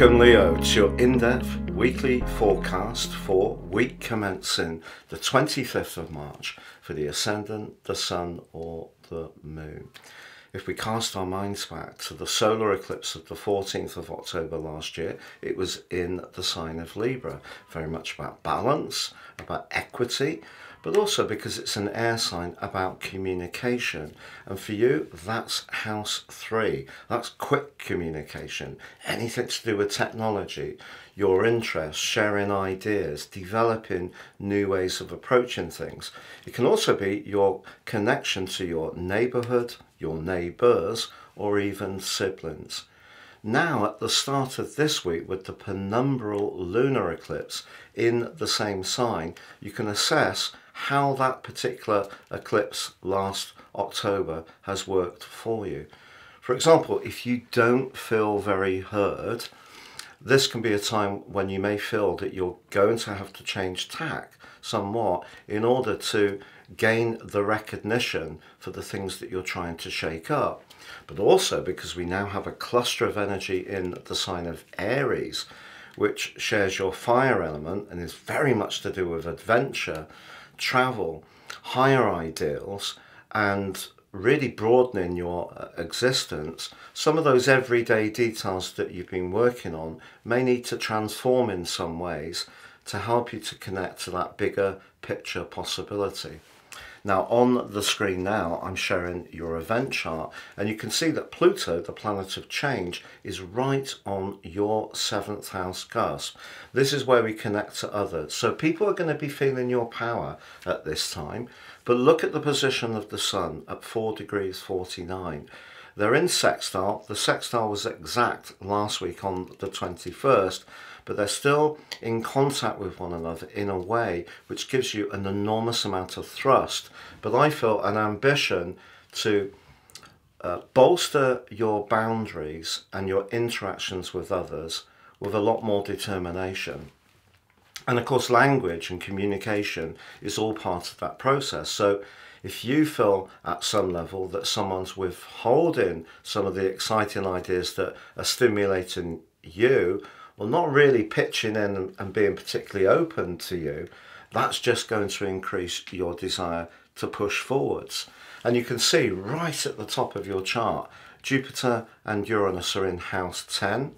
Welcome Leo to your in-depth weekly forecast for week commencing the 25th of March for the Ascendant, the Sun or the Moon. If we cast our minds back to the solar eclipse of the 14th of October last year, it was in the sign of Libra, very much about balance, about equity, but also because it's an air sign about communication. And for you, that's house 3. That's quick communication, anything to do with technology, your interests, sharing ideas, developing new ways of approaching things. It can also be your connection to your neighborhood, your neighbors, or even siblings. Now, at the start of this week, with the penumbral lunar eclipse in the same sign, you can assess how that particular eclipse last October has worked for you. For example, if you don't feel very heard, this can be a time when you may feel that you're going to have to change tack somewhat in order to gain the recognition for the things that you're trying to shake up. But also because we now have a cluster of energy in the sign of Aries, which shares your fire element and is very much to do with adventure, travel, higher ideals, and really broadening your existence. Some of those everyday details that you've been working on may need to transform in some ways to help you to connect to that bigger picture possibility. Now on the screen now, I'm showing your event chart, and you can see that Pluto, the planet of change, is right on your 7th house cusp. This is where we connect to others. So people are going to be feeling your power at this time, but look at the position of the Sun at 4 degrees 49. They're in sextile. The sextile was exact last week on the 21st, but they're still in contact with one another in a way which gives you an enormous amount of thrust. But I feel an ambition to bolster your boundaries and your interactions with others with a lot more determination. And of course, language and communication is all part of that process. So if you feel at some level that someone's withholding some of the exciting ideas that are stimulating you, or not really pitching in and being particularly open to you, that's just going to increase your desire to push forwards. And you can see right at the top of your chart, Jupiter and Uranus are in house 10.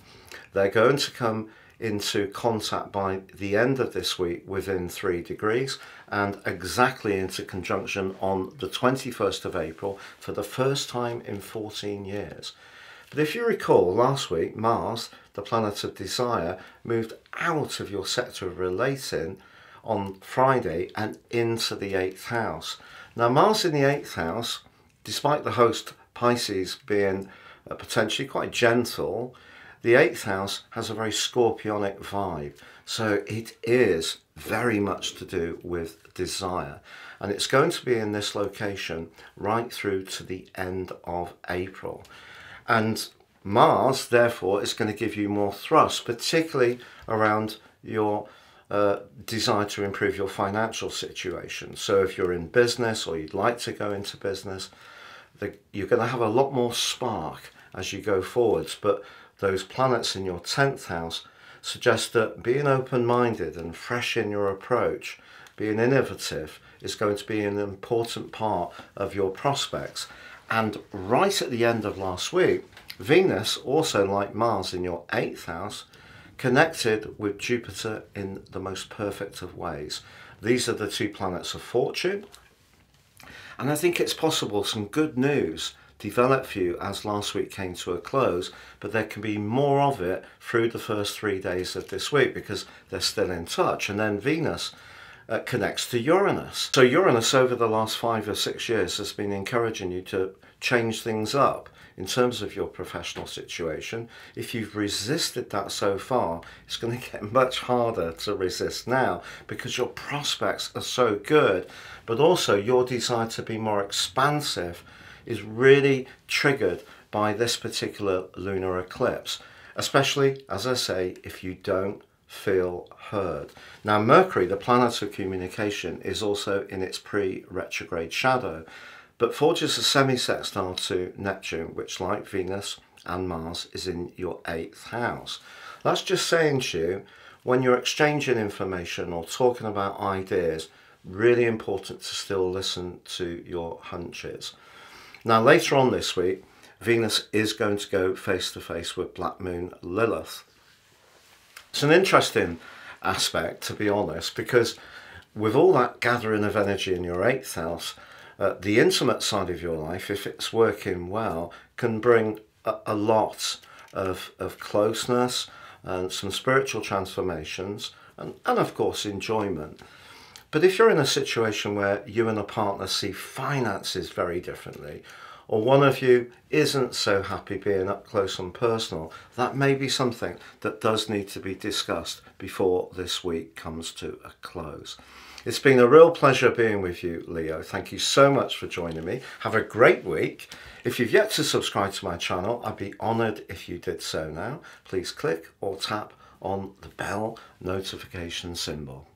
They're going to come into contact by the end of this week within 3 degrees and exactly into conjunction on the 21st of April for the first time in 14 years. But if you recall, last week Mars, the planet of desire, moved out of your sector of relating on Friday and into the 8th house. Now Mars in the 8th house, despite the host Pisces being potentially quite gentle, the 8th house has a very scorpionic vibe. So it is very much to do with desire. And it's going to be in this location right through to the end of April. And Mars, therefore, is going to give you more thrust, particularly around your desire to improve your financial situation. So if you're in business or you'd like to go into business, you're going to have a lot more spark as you go forwards. But those planets in your 10th house suggest that being open-minded and fresh in your approach, being innovative, is going to be an important part of your prospects. And right at the end of last week, Venus, also like Mars in your 8th house, connected with Jupiter in the most perfect of ways. These are the two planets of fortune. And I think it's possible some good news developed for you as last week came to a close, but there can be more of it through the first 3 days of this week because they're still in touch. And then Venus connects to Uranus. So Uranus over the last 5 or 6 years has been encouraging you to change things up in terms of your professional situation. If you've resisted that so far, it's going to get much harder to resist now because your prospects are so good, but also your desire to be more expansive is really triggered by this particular lunar eclipse, especially, as I say, if you don't feel heard. Now Mercury, the planet of communication, is also in its pre-retrograde shadow, but forges a semi-sextile to Neptune, which like Venus and Mars is in your 8th house. That's just saying to you, when you're exchanging information or talking about ideas, really important to still listen to your hunches. Now later on this week, Venus is going to go face to face with Black Moon Lilith. It's an interesting aspect, to be honest, because with all that gathering of energy in your 8th house, the intimate side of your life, if it's working well, can bring a lot of closeness and some spiritual transformations and of course enjoyment. But if you're in a situation where you and a partner see finances very differently, or one of you isn't so happy being up close and personal, that may be something that does need to be discussed before this week comes to a close. It's been a real pleasure being with you, Leo. Thank you so much for joining me. Have a great week. If you've yet to subscribe to my channel, I'd be honoured if you did so now. Please click or tap on the bell notification symbol.